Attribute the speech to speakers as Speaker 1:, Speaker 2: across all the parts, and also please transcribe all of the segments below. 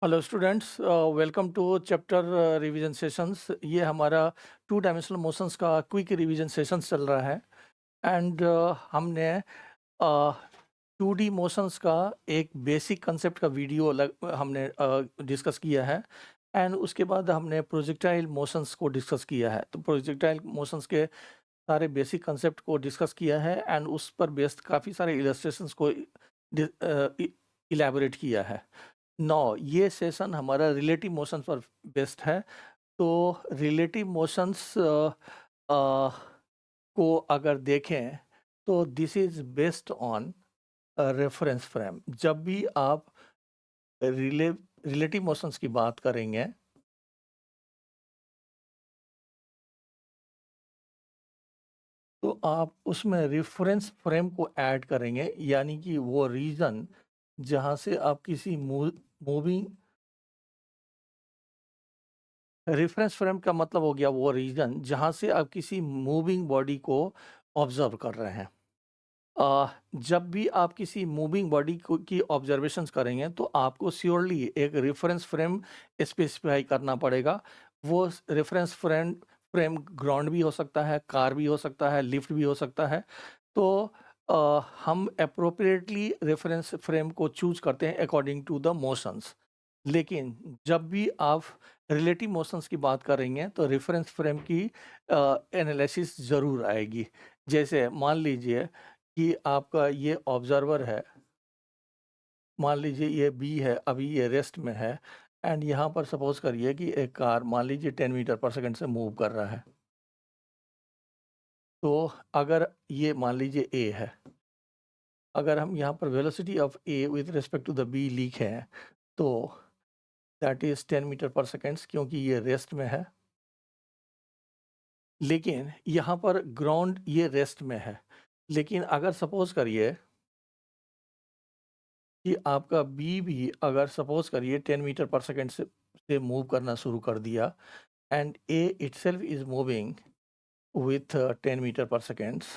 Speaker 1: Hello students, welcome to chapter revision sessions. ये हमारा two dimensional motions का quick revision sessions चल रहा है। एंड हमने टू डी मोशंस का एक बेसिक कंसेप्ट का वीडियो हमने डिस्कस किया है। एंड उसके बाद हमने प्रोजेक्टाइल मोशंस को डिस्कस किया है। तो प्रोजेक्टाइल मोशंस के सारे बेसिक कंसेप्ट को डिस्कस किया है एंड उस पर बेस्ड काफ़ी सारे इलस्ट्रेशंस को इलेबोरेट किया है। नौ ये सेशन हमारा रिलेटिव मोशंस पर बेस्ड है। तो रिलेटिव मोशंस को अगर देखें तो this is based on reference frame. जब भी आप रिलेटिव मोशंस की बात करेंगे तो आप उसमें रेफरेंस फ्रेम को ऐड करेंगे, यानी कि वो रीजन जहां से आप किसी मूविंग रेफरेंस फ्रेम का मतलब हो गया वो रीजन जहां से आप किसी मूविंग बॉडी को ऑब्जर्व कर रहे हैं। जब भी आप किसी मूविंग बॉडी की ऑब्जर्वेशंस करेंगे तो आपको श्योरली एक रेफरेंस फ्रेम स्पेसिफाई करना पड़ेगा। वो रेफरेंस फ्रेम फ्रेम ग्राउंड भी हो सकता है, कार भी हो सकता है, लिफ्ट भी हो सकता है। तो हम अप्रोप्रिएटली रेफरेंस फ्रेम को चूज करते हैं अकॉर्डिंग टू द मोशंस। लेकिन जब भी आप रिलेटिव मोशंस की बात करेंगे तो रेफरेंस फ्रेम की एनालिसिस ज़रूर आएगी। जैसे मान लीजिए कि आपका ये ऑब्जर्वर है, मान लीजिए ये बी है, अभी ये रेस्ट में है। एंड यहाँ पर सपोज करिए कि एक कार मान लीजिए 10 मीटर पर सेकंड से मूव कर रहा है। तो अगर ये मान लीजिए ए है, अगर हम यहाँ पर velocity of A with respect to the B लिखें तो that is 10 metre per seconds, क्योंकि ये रेस्ट में है। लेकिन यहाँ पर ग्राउंड ये रेस्ट में है। लेकिन अगर सपोज करिए कि आपका बी भी अगर सपोज करिए 10 मीटर पर सेकेंड से मूव करना शुरू कर दिया and A itself is moving with 10 metre per seconds,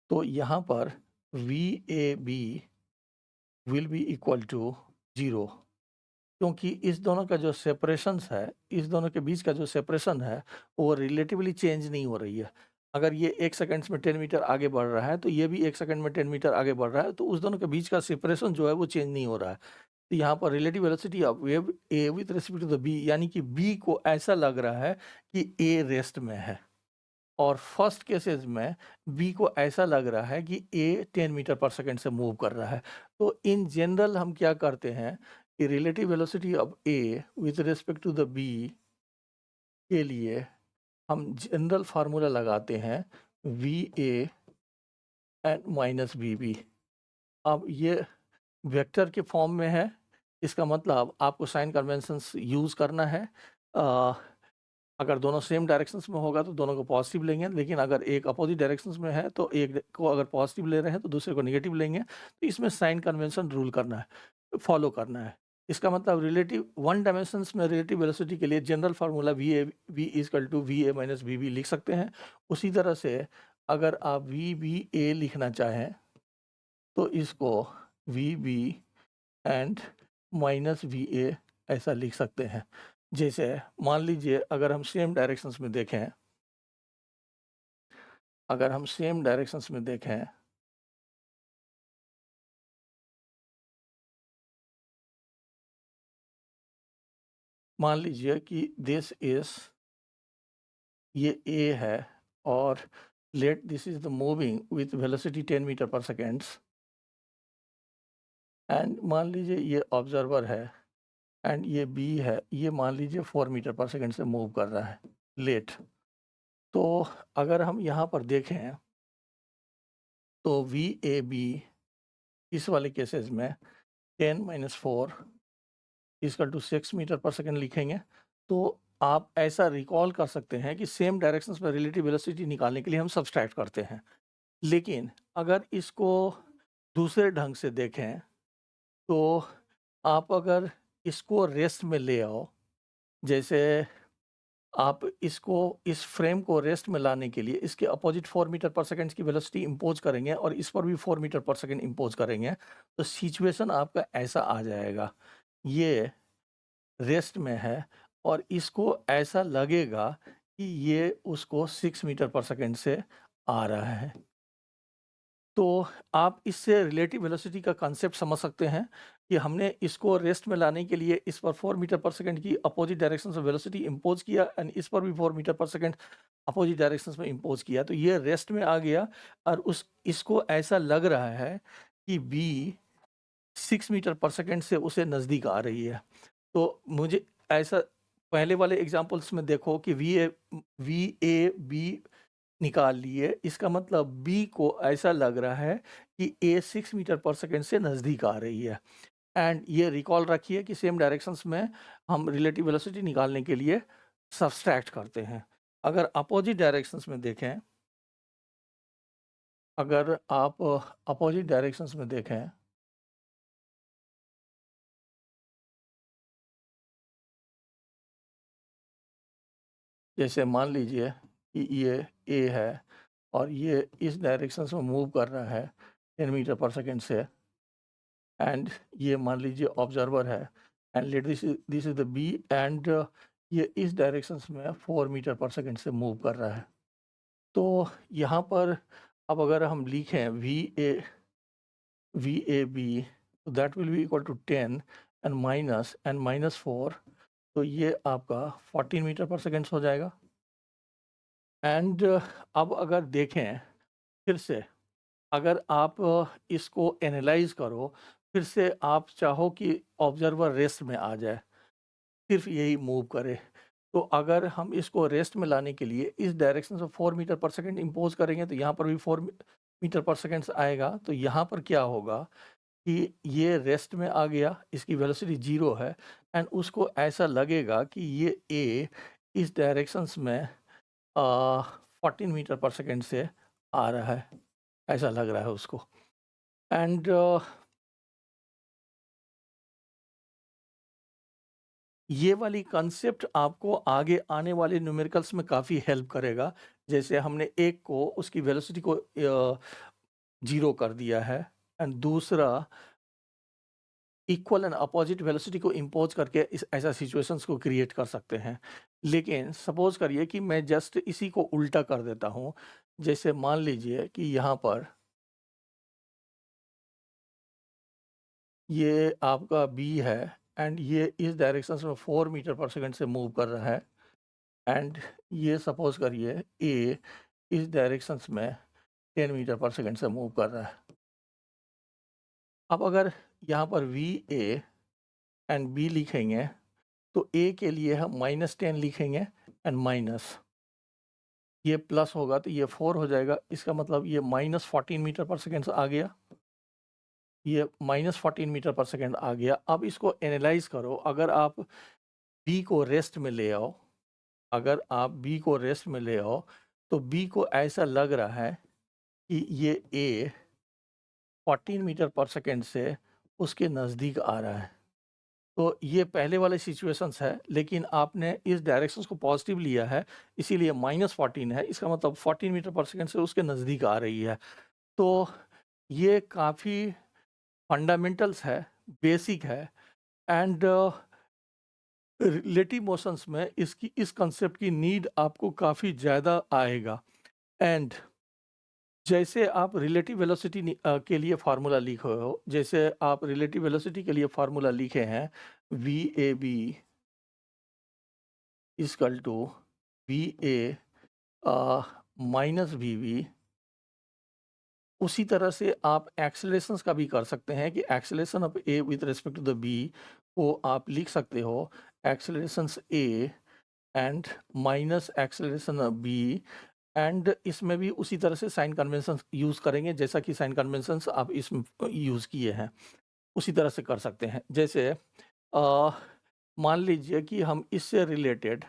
Speaker 1: तो यहाँ पर v A B will be equal to 0, क्योंकि इस दोनों का जो सेपरेशंस है, इस दोनों के बीच का जो सेपरेशन है वो रिलेटिवली चेंज नहीं हो रही है। अगर ये 1 सेकंड्स में 10 मीटर आगे बढ़ रहा है तो ये भी 1 सेकंड में 10 मीटर आगे बढ़ रहा है, तो उस दोनों के बीच का सेपरेशन जो है वो चेंज नहीं हो रहा है। तो यहाँ पर relative velocity of wave A with respect to the B, यानी कि बी को ऐसा लग रहा है कि ए रेस्ट में है, और फर्स्ट केसेस में बी को ऐसा लग रहा है कि ए 10 मीटर पर सेकंड से मूव कर रहा है। तो इन जनरल हम क्या करते हैं कि relative velocity of A with respect to the B के लिए हम जनरल फार्मूला लगाते हैं v A and minus B B. अब ये वेक्टर के फॉर्म में है, इसका मतलब आपको साइन कन्वेंशंस यूज़ करना है। अगर दोनों सेम डायरेक्शंस में होगा तो दोनों को पॉजिटिव लेंगे, लेकिन अगर एक अपोजिट डायरेक्शंस में है तो एक को अगर पॉजिटिव ले रहे हैं तो दूसरे को नेगेटिव लेंगे। तो इसमें साइन कन्वेंशन रूल करना है, फॉलो करना है। इसका मतलब रिलेटिव वन डायमेंशंस में रिलेटिव वेलोसिटी के लिए general formula v equal to v A minus v B लिख सकते हैं। उसी तरह से अगर आप वी बी ए लिखना चाहें तो इसको v B and minus v A ऐसा लिख सकते हैं। जैसे मान लीजिए अगर हम सेम डायरेक्शंस में देखें, अगर हम सेम डायरेक्शंस में देखें मान लीजिए कि दिस इज ये ए है और let this is the moving with velocity 10 metre per seconds, and मान लीजिए ये ऑब्जर्वर है एंड ये बी है, ये मान लीजिए 4 मीटर पर सेकेंड से मूव कर रहा है लेट। तो अगर हम यहाँ पर देखें तो वी ए बी इस वाले केसेस में 10 minus 4 equal to 6 meter per second लिखेंगे। तो आप ऐसा रिकॉल कर सकते हैं कि सेम डायरेक्शंस में रिलेटिव वेलोसिटी निकालने के लिए हम सब्सट्रैक्ट करते हैं। लेकिन अगर इसको दूसरे ढंग से देखें तो आप अगर इसको रेस्ट में ले आओ, जैसे आप इसको इस फ्रेम को रेस्ट में लाने के लिए इसके अपोजिट 4 मीटर पर सेकंड की वेलोसिटी इम्पोज करेंगे और इस पर भी 4 मीटर पर सेकंड इम्पोज करेंगे, तो सिचुएशन आपका ऐसा आ जाएगा। ये रेस्ट में है और इसको ऐसा लगेगा कि ये उसको 6 मीटर पर सेकंड से आ रहा है। तो आप इससे रिलेटिव वेलोसिटी का कांसेप्ट समझ सकते हैं कि हमने इसको रेस्ट में लाने के लिए इस पर 4 मीटर पर सेकंड की अपोजिट डायरेक्शन से वेलोसिटी इम्पोज किया एंड इस पर भी 4 metre per second opposite directions में इम्पोज किया, तो ये रेस्ट में आ गया और उस इसको ऐसा लग रहा है कि बी 6 मीटर पर सेकंड से उसे नज़दीक आ रही है। तो मुझे ऐसा पहले वाले एग्जांपल्स में देखो कि वी ए बी निकाल लिए, इसका मतलब बी को ऐसा लग रहा है कि ए 6 मीटर पर सेकंड से नज़दीक आ रही है। एंड ये रिकॉल रखिए कि सेम डायरेक्शंस में हम रिलेटिव वेलोसिटी निकालने के लिए सब्सट्रैक्ट करते हैं। अगर अपोजिट डायरेक्शंस में देखें, अगर आप अपोजिट डायरेक्शंस में देखें, जैसे मान लीजिए कि ये ए है और ये इस डायरेक्शन में मूव कर रहा है 10 मीटर पर सेकंड से, एंड ये मान लीजिए ऑब्जर्वर है and let this is the B and ये इस डायरेक्शन में 4 मीटर पर सेकंड से मूव कर रहा है। तो यहाँ पर अब अगर हम लिखें v A B, that will be equal to 10 and minus 4, तो ये आपका 14 मीटर पर सेकंड हो जाएगा। एंड अब अगर देखें फिर से, अगर आप इसको एनालाइज करो, फिर से आप चाहो कि ऑब्जर्वर रेस्ट में आ जाए, सिर्फ यही मूव करे, तो अगर हम इसको रेस्ट में लाने के लिए इस डायरेक्शन से 4 मीटर पर सेकंड इम्पोज करेंगे, तो यहाँ पर भी 4 मीटर पर सेकंड आएगा। तो यहाँ पर क्या होगा कि ये रेस्ट में आ गया, इसकी वेलोसिटी 0 है एंड उसको ऐसा लगेगा कि ये ए इस डायरेक्शंस में 14 मीटर पर सेकंड से आ रहा है, ऐसा लग रहा है उसको। एंड ये वाली कंसेप्ट आपको आगे आने वाले न्यूमेरिकल्स में काफ़ी हेल्प करेगा। जैसे हमने एक को उसकी वेलोसिटी को 0 कर दिया है एंड दूसरा इक्वल एंड अपोजिट वेलोसिटी को इम्पोज करके इस ऐसा सिचुएशंस को क्रिएट कर सकते हैं। लेकिन सपोज़ करिए कि मैं जस्ट इसी को उल्टा कर देता हूँ। जैसे मान लीजिए कि यहाँ पर ये आपका बी है एंड ये इस डायरेक्शन में 4 मीटर पर सेकंड से मूव कर रहा है एंड ये सपोज़ करिए ए इस डायरेक्शंस में 10 मीटर पर सेकंड से मूव कर रहा है। अब अगर यहाँ पर वी ए एंड बी लिखेंगे, तो ए के लिए हम -10 लिखेंगे एंड माइनस, ये प्लस होगा तो ये 4 हो जाएगा। इसका मतलब ये -14 मीटर पर सेकंड आ गया, ये -14 मीटर पर सेकंड आ गया। अब इसको एनालाइज करो, अगर आप बी को रेस्ट में ले आओ, अगर आप बी को रेस्ट में ले आओ, तो बी को ऐसा लग रहा है कि ये ए 14 मीटर पर सेकंड से उसके नज़दीक आ रहा है। तो ये पहले वाले सिचुएशंस है, लेकिन आपने इस डायरेक्शंस को पॉजिटिव लिया है, इसीलिए -14 है। इसका मतलब 14 मीटर पर सेकंड से उसके नज़दीक आ रही है। तो ये काफ़ी फंडामेंटल्स है, बेसिक है एंड रिलेटिव मोशंस में इसकी इस कांसेप्ट की नीड आपको काफ़ी ज़्यादा आएगा। एंड जैसे आप रिलेटिव वेलोसिटी के लिए फार्मूला लिखे हो, जैसे आप रिलेटिव वेलोसिटी के लिए फार्मूला लिखे हैं v A B equal to v A minus v v, उसी तरह से आप एक्सेलरेशंस का भी कर सकते हैं कि acceleration of A with respect to the B को आप लिख सकते हो accelerations A and minus acceleration of B, and इसमें भी उसी तरह से साइन कन्वेंशन यूज़ करेंगे जैसा कि साइन कन्वेंशंस आप इसमें यूज़ किए हैं, उसी तरह से कर सकते हैं। जैसे मान लीजिए कि हम इससे रिलेटेड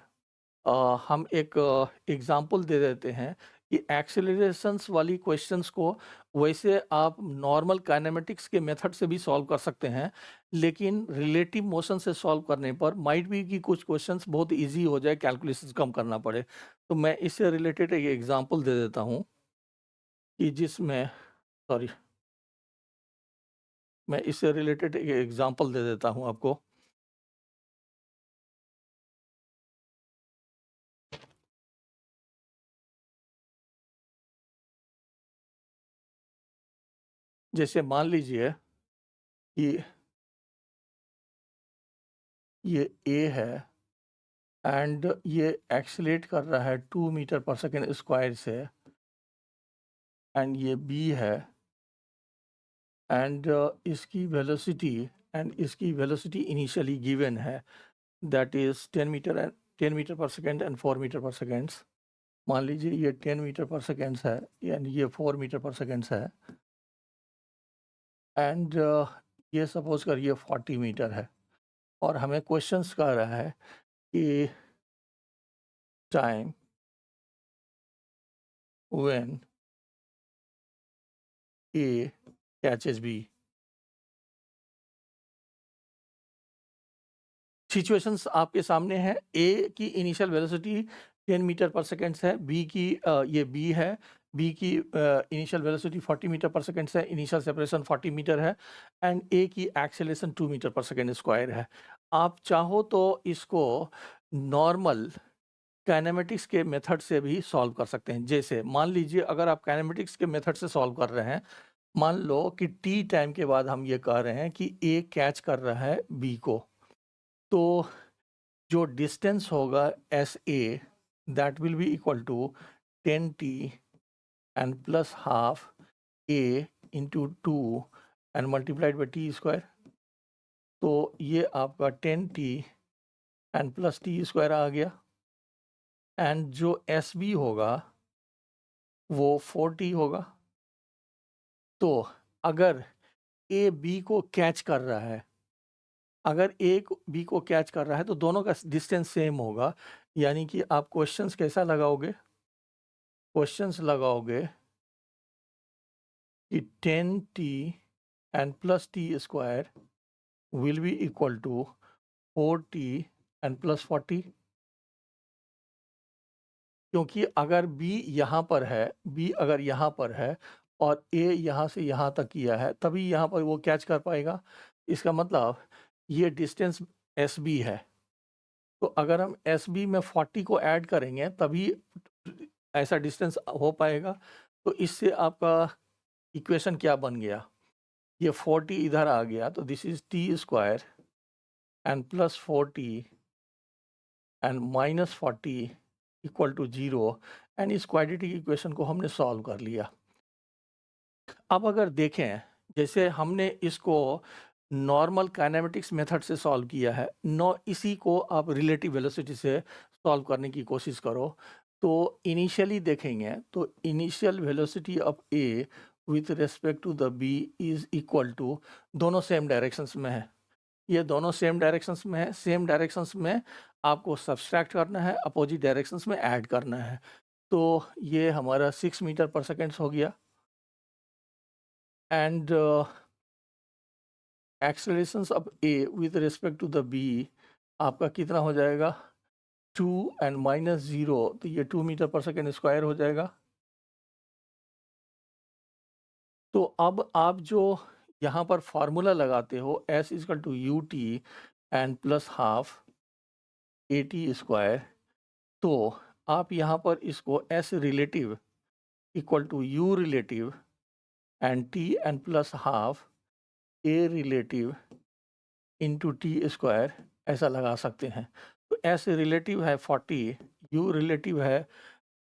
Speaker 1: हम एक एग्ज़ाम्पल दे देते हैं कि एक्सेलरेशंस वाली क्वेश्चंस को वैसे आप नॉर्मल काइनेमेटिक्स के मेथड से भी सॉल्व कर सकते हैं, लेकिन रिलेटिव मोशन से सॉल्व करने पर माइट बी कि कुछ क्वेश्चंस बहुत इजी हो जाए, कैलकुलेशंस कम करना पड़े। तो मैं इससे रिलेटेड एक एग्जांपल दे देता हूँ कि जिसमें सॉरी मैं इससे रिलेटेड एक एग्जांपल दे देता हूँ आपको। जैसे मान लीजिए कि ये ए है एंड ये एक्सीलरेट कर रहा है 2 मीटर पर सेकंड स्क्वायर से, एंड ये बी है एंड इसकी वेलोसिटी इनिशियली गिवन है, that is 10 metre per second and 4 metre per seconds. मान लीजिए ये 10 मीटर पर सेकंड्स है एंड ये 4 मीटर पर सेकंड्स है, एंड ये सपोज कर ये 40 मीटर है, और हमें क्वेश्चंस कर रहा है कि time when A catches B. Situations आपके सामने है। ए की initial velocity 10 metre per seconds है, बी की ये बी है, बी की initial velocity 40 metre per seconds है, इनिशियल सेपरेशन 40 मीटर है, एंड ए की acceleration 2 metre per second square है। आप चाहो तो इसको नॉर्मल काइनेमेटिक्स के मेथड से भी सॉल्व कर सकते हैं। जैसे मान लीजिए अगर आप काइनेमेटिक्स के मेथड से सॉल्व कर रहे हैं, मान लो कि टी टाइम के बाद हम ये कह रहे हैं कि ए कैच कर रहा है बी को, तो जो डिस्टेंस होगा s A that will be equal to 10t and plus half a into 2 and multiplied by t square. तो ये आपका 10t and plus t square आ गया, एंड जो एस बी होगा वो 4t होगा। तो अगर ए बी को कैच कर रहा है, अगर ए बी को कैच कर रहा है तो दोनों का डिस्टेंस सेम होगा, यानी कि आप क्वेश्चंस कैसा लगाओगे, क्वेश्चंस लगाओगे कि 10t and plus t square will be equal to 4t and plus 40। क्योंकि अगर b यहाँ पर है, b अगर यहाँ पर है और a यहाँ से यहाँ तक किया है, तभी यहाँ पर वो कैच कर पाएगा। इसका मतलब ये डिस्टेंस एस बी है। तो अगर हम एस बी में 40 को ऐड करेंगे तभी ऐसा डिस्टेंस हो पाएगा। तो इससे आपका इक्वेशन क्या बन गया, ये 40 इधर आ गया, तो this is t square and plus 40 and minus 40 equal to 0, and इस क्वाड्रेटिक इक्वेशन को हमने सॉल्व कर लिया। अब अगर देखें, जैसे हमने इसको नॉर्मल काइनेमेटिक्स मेथड से सॉल्व किया है, इसी को आप रिलेटिव वेलोसिटी से सॉल्व करने की कोशिश करो। तो इनिशियली देखेंगे तो initial velocity of A with respect to the B is equal to, दोनों सेम डायरेक्शंस में है, ये दोनों सेम डायरेक्शंस में है, सेम डायरेक्शंस में आपको सब्सट्रैक्ट करना है, अपोजिट डायरेक्शंस में ऐड करना है। तो ये हमारा 6 मीटर पर सेकेंड्स हो गया, and accelerations of A with respect to the B आपका कितना हो जाएगा, 2 एंड माइनस 0, तो ये 2 मीटर पर सेकेंड स्क्वायर हो जाएगा। तो अब आप जो यहाँ पर फार्मूला लगाते हो s equal to u t and plus half a t square, तो आप यहाँ पर इसको s relative equal to u relative and t and plus half a relative into T square ऐसा लगा सकते हैं। तो एस रिलेटिव है 40, यू रिलेटिव है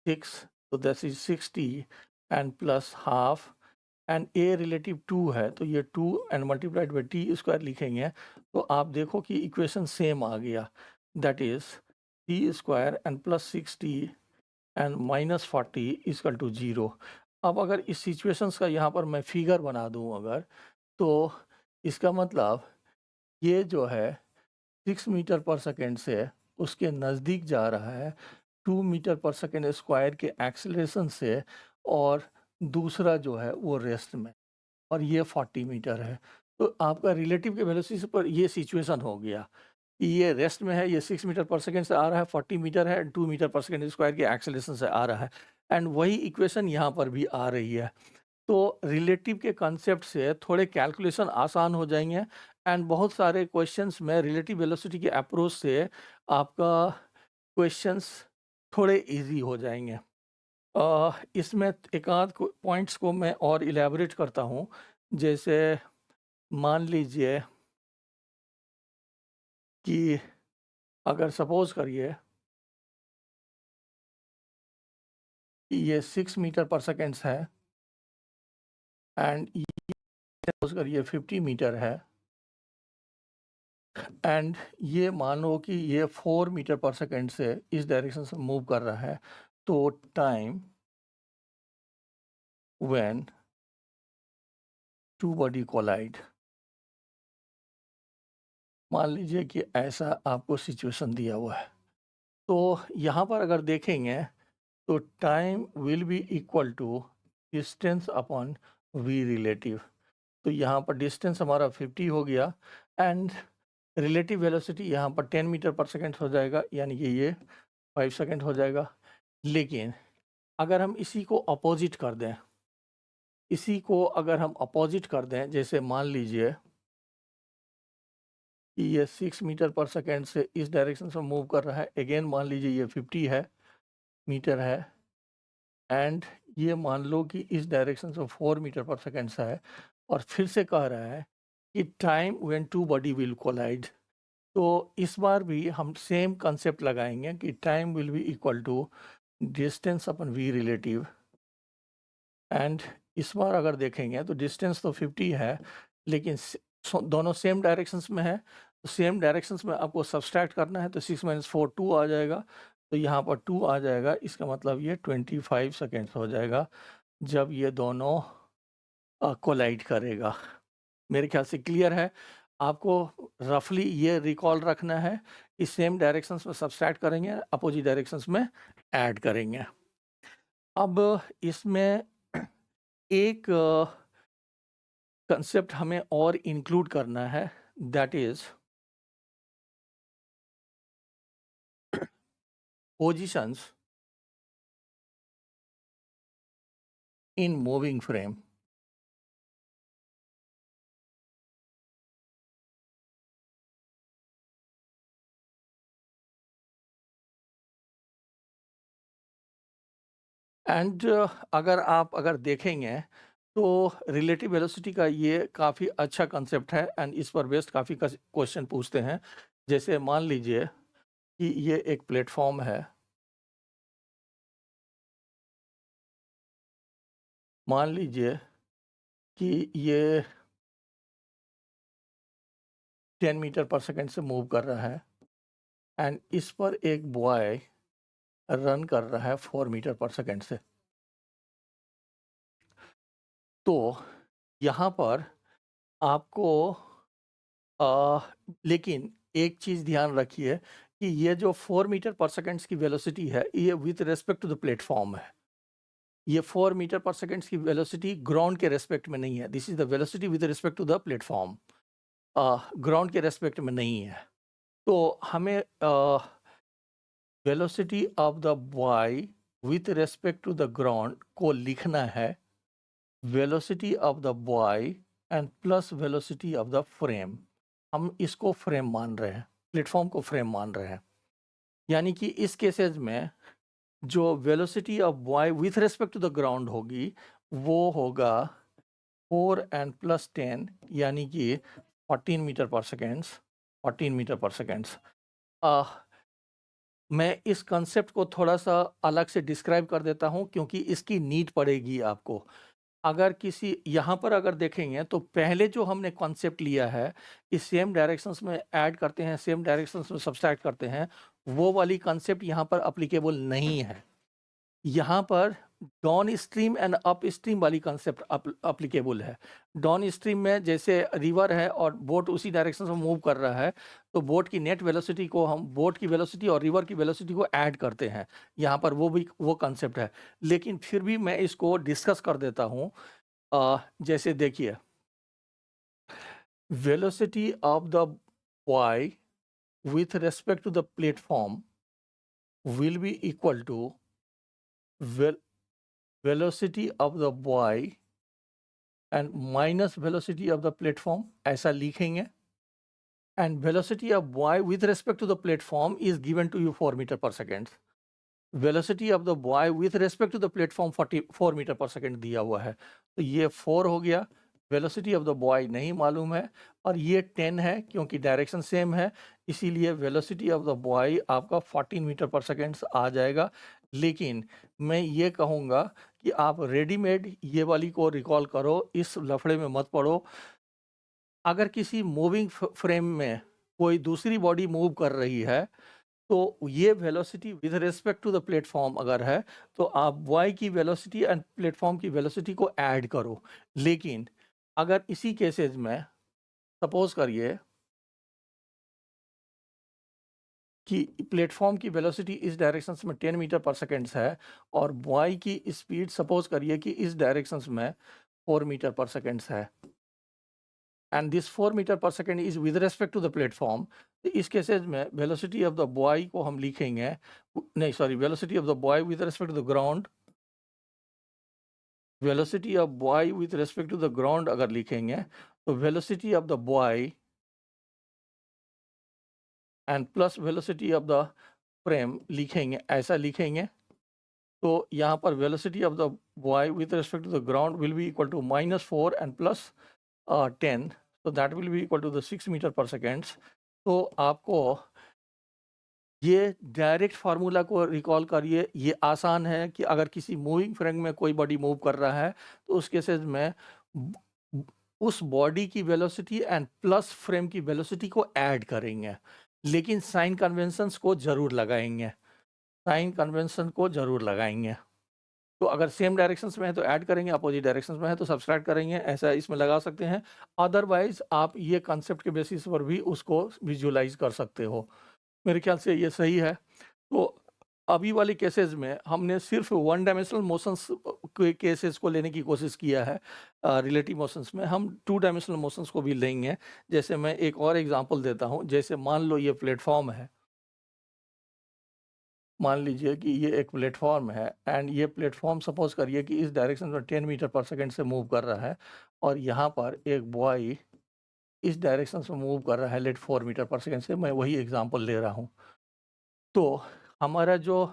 Speaker 1: 6, तो that is 60 and plus half, and a relative 2 है, तो ये 2 and multiplied by t square लिखेंगे। तो आप देखो कि इक्वेशन सेम आ गया, that is t square and plus 60 and minus 40 equal to 0। अब अगर इस सिचुएशंस का यहाँ पर मैं फिगर बना दूँ अगर, तो इसका मतलब ये जो है 6 मीटर पर सेकेंड से उसके नज़दीक जा रहा है, 2 मीटर पर सेकंड स्क्वायर के एक्सेलरेशन से, और दूसरा जो है वो रेस्ट में, और ये 40 मीटर है। तो आपका रिलेटिव के वेलोसिटी पर ये सिचुएशन हो गया कि ये रेस्ट में है, ये 6 मीटर पर सेकंड से आ रहा है, 40 मीटर है, 2 मीटर पर सेकंड स्क्वायर के एक्सेलरेशन से आ रहा है, एंड वही इक्वेशन यहाँ पर भी आ रही है। तो रिलेटिव के कॉन्सेप्ट से थोड़े कैलकुलेशन आसान हो जाएंगे, एंड बहुत सारे क्वेश्चंस में रिलेटिव वेलोसिटी के अप्रोच से आपका क्वेश्चंस थोड़े इजी हो जाएंगे। इसमें एक आध पॉइंट्स को मैं और इलेबोरेट करता हूँ। जैसे मान लीजिए कि अगर सपोज करिए कि ये 6 मीटर पर सेकेंड्स है, एंड ये सपोज करिए 50 मीटर है, एंड ये मान लो कि ये 4 मीटर पर सेकेंड से इस डायरेक्शन से मूव कर रहा है। तो time when two body collide, मान लीजिए कि ऐसा आपको सिचुएशन दिया हुआ है। तो यहाँ पर अगर देखेंगे तो time will be equal to distance upon v relative. तो यहाँ पर डिस्टेंस हमारा 50 हो गया, एंड रिलेटिव वेलोसिटी यहाँ पर 10 मीटर पर सेकेंड हो जाएगा, यानी कि ये 5 सेकेंड हो जाएगा। लेकिन अगर हम इसी को अपोजिट कर दें, जैसे मान लीजिए कि ये 6 मीटर पर सेकेंड से इस डायरेक्शन से मूव कर रहा है, अगेन मान लीजिए ये 50 है मीटर है, एंड ये मान लो कि इस डायरेक्शन से 4 मीटर पर सेकेंड से है, और फिर से कह रहा है कि time when two body will collide. तो इस बार भी हम सेम कंसेप्ट लगाएंगे कि time will be equal to distance upon v relative, and इस बार अगर देखेंगे तो डिस्टेंस तो 50 है, लेकिन दोनों सेम डायरेक्शंस में है। तो सेम डायरेक्शंस में आपको सब्सट्रैक्ट करना है, तो 6 - 4 2 आ जाएगा। तो यहाँ पर 2 आ जाएगा, इसका मतलब ये 25 सेकेंड्स हो जाएगा जब ये दोनों कोलाइड करेगा। मेरे ख्याल से क्लियर है। आपको रफली ये रिकॉल रखना है कि सेम डायरेक्शंस में सब्सट्रैक्ट करेंगे, अपोजिट डायरेक्शंस में ऐड करेंगे। अब इसमें एक कंसेप्ट हमें और इंक्लूड करना है, that is positions in moving frame. And अगर देखेंगे तो रिलेटिव वेलोसिटी का ये काफ़ी अच्छा कंसेप्ट है, एंड इस पर बेस्ड काफ़ी क्वेश्चन पूछते हैं। जैसे मान लीजिए कि ये एक प्लेटफॉर्म है, मान लीजिए कि ये 10 मीटर पर सेकेंड से मूव कर रहा है, एंड इस पर एक बॉय रन कर रहा है 4 मीटर पर सेकेंड से। तो यहाँ पर आपको लेकिन एक चीज़ ध्यान रखिए कि ये जो 4 मीटर पर सेकेंड्स की वेलोसिटी है, ये with respect to the platform है। ये 4 मीटर पर सेकेंड्स की वेलोसिटी ग्राउंड के रेस्पेक्ट में नहीं है। This is the velocity with respect to the platform, ground के रेस्पेक्ट में नहीं है। तो हमें velocity of the boy with respect to the ground को लिखना है velocity of the boy and plus velocity of the frame. हम इसको फ्रेम मान रहे हैं, प्लेटफॉर्म को फ्रेम मान रहे हैं। यानी कि इस केसेस में जो velocity of boy with respect to the ground होगी वो होगा 4 एंड प्लस 10, यानी कि 14 metre per seconds. 14 metre per seconds. मैं इस कंसेप्ट को थोड़ा सा अलग से डिस्क्राइब कर देता हूँ, क्योंकि इसकी नीड पड़ेगी आपको। अगर किसी यहाँ पर अगर देखेंगे तो पहले जो हमने कॉन्सेप्ट लिया है कि सेम डायरेक्शंस में ऐड करते हैं, सेम डायरेक्शंस में सब्सट्रैक्ट करते हैं, वो वाली कॉन्सेप्ट यहाँ पर अप्लीकेबल नहीं है। यहाँ पर down stream and up stream वाली कंसेप्ट अप्लीकेबल है। डाउन स्ट्रीम में जैसे रिवर है और बोट उसी डायरेक्शन से मूव कर रहा है, तो बोट की नेट वेलोसिटी को हम बोट की वेलोसिटी और रिवर की वेलोसिटी को ऐड करते हैं। यहाँ पर वो भी वो कंसेप्ट है, लेकिन फिर भी मैं इसको डिस्कस कर देता हूँ। जैसे देखिए, velocity of the boy with respect to the platform will be equal to vel- velocity of the boy and minus velocity of the platform, ऐसा लिखेंगे। and velocity of boy with respect to the platform is given to you 4 meter per second। velocity of the boy with respect to the platform 44 metre per second दिया हुआ है, तो ये 4 हो गया। Velocity of the boy नहीं मालूम है, और ये 10 है क्योंकि डायरेक्शन सेम है, इसीलिए वेलोसिटी ऑफ द बॉय आपका 14 मीटर पर सेकेंड आ जाएगा। लेकिन मैं ये कहूँगा कि आप रेडीमेड ये वाली को रिकॉल करो, इस लफड़े में मत पड़ो। अगर किसी मूविंग फ्रेम में कोई दूसरी बॉडी मूव कर रही है, तो ये velocity with respect to the platform अगर है, तो आप वाई की वेलोसिटी एंड प्लेटफॉर्म की वेलोसिटी को ऐड करो। लेकिन अगर इसी केसेस में सपोज करिए कि प्लेटफॉर्म की वेलोसिटी इस डायरेक्शन में 10 मीटर पर सेकेंड है, और वाई की स्पीड सपोज करिए कि इस डायरेक्शन में 4 मीटर पर सेकेंड है, and this 4 metre per second is with respect to the platform. तो इस केसेस में वेलोसिटी ऑफ द बॉय को हम लिखेंगे, नहीं sorry, velocity of the boy with respect to the ground, velocity of boy with respect to the ground अगर लिखेंगे, तो velocity of the boy and plus velocity of the frame लिखेंगे, ऐसा लिखेंगे। तो यहाँ पर velocity of the boy with respect to the ground will be equal to -4 and plus 10, तो that will be equal to the 6 meter per seconds. तो आपको ये डायरेक्ट फार्मूला को रिकॉल करिए, ये आसान है कि अगर किसी मूविंग फ्रेम में कोई बॉडी मूव कर रहा है, तो उस केसेस में उस बॉडी की वेलोसिटी एंड प्लस फ्रेम की वेलोसिटी को ऐड करेंगे, लेकिन साइन कन्वेंशंस को जरूर लगाएंगे, साइन कन्वेंशन को जरूर लगाएंगे। तो अगर सेम डायरेक्शंस में है तो ऐड करेंगे, अपोजिट डायरेक्शंस में है तो सब्सट्रैक्ट करेंगे, ऐसा इसमें लगा सकते हैं। अदरवाइज आप ये कॉन्सेप्ट के बेसिस पर भी उसको विजुअलाइज कर सकते हो। मेरे ख्याल से ये सही है। तो अभी वाले केसेस में हमने सिर्फ वन डायमेंशनल मोशंस के केसेस को लेने की कोशिश किया है। रिलेटिव मोशंस में हम टू डायमेंशनल मोशंस को भी लेंगे। जैसे मैं एक और एग्जांपल देता हूँ, जैसे मान लो ये प्लेटफॉर्म है, मान लीजिए कि ये एक प्लेटफॉर्म है, एंड ये प्लेटफॉर्म सपोज करिए कि इस डायरेक्शन में 10 मीटर पर सेकेंड से मूव कर रहा है, और यहाँ पर एक बॉय इस डायरेक्शन से मूव कर रहा है लेट 4 मीटर पर सेकेंड से, मैं वही एग्जांपल ले रहा हूँ। तो हमारा जो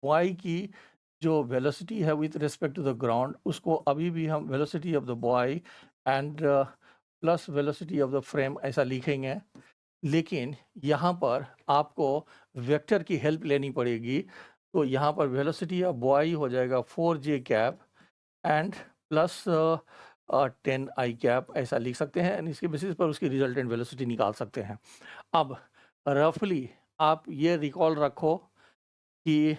Speaker 1: वाई की जो वेलोसिटी है with respect to the ground, उसको अभी भी हम velocity of the boy and plus velocity of the frame ऐसा लिखेंगे। लेकिन यहाँ पर आपको वेक्टर की हेल्प लेनी पड़ेगी, तो यहाँ पर वेलोसिटी ऑफ बॉय हो जाएगा 4j cap and plus 10 I cap, ऐसा लिख सकते हैं, एंड इसके बेसिस पर उसकी रिजल्टेंट वेलोसिटी निकाल सकते हैं। अब रफली आप ये रिकॉल रखो कि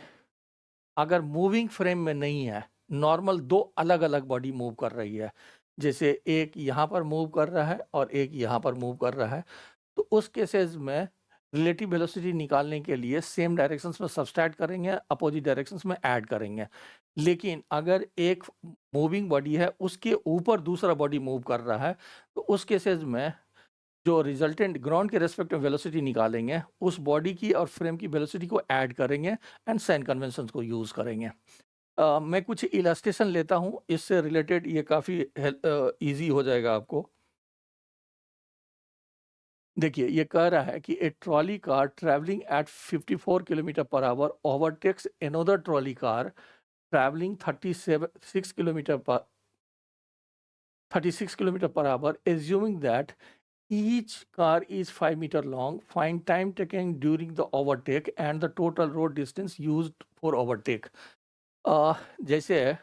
Speaker 1: अगर मूविंग फ्रेम में नहीं है, नॉर्मल दो अलग अलग बॉडी मूव कर रही है, जैसे एक यहाँ पर मूव कर रहा है और एक यहाँ पर मूव कर रहा है, तो उस केसेस में रिलेटिव वेलोसिटी निकालने के लिए सेम डायरेक्शंस में सब्सट्रैक्ट करेंगे, अपोजिट डायरेक्शंस में ऐड करेंगे। लेकिन अगर एक मूविंग बॉडी है, उसके ऊपर दूसरा बॉडी मूव कर रहा है, तो उस केसेस में जो रिजल्टेंट ग्राउंड के रेस्पेक्ट में वेलोसिटी निकालेंगे, उस बॉडी की और फ्रेम की वेलोसिटी को ऐड करेंगे एंड साइन कन्वेंशन को यूज़ करेंगे। मैं कुछ इलास्ट्रेशन लेता हूँ, इससे रिलेटेड ये काफ़ी ईजी हो जाएगा आपको। देखिए, ये कह रहा है कि a trolley car travelling at 54 kilometre per hour overtakes another trolley car travelling 36 kilometer per hour, assuming that each car is 5 meter long. Find time taken during the overtake and the total road distance used for overtake. जैसे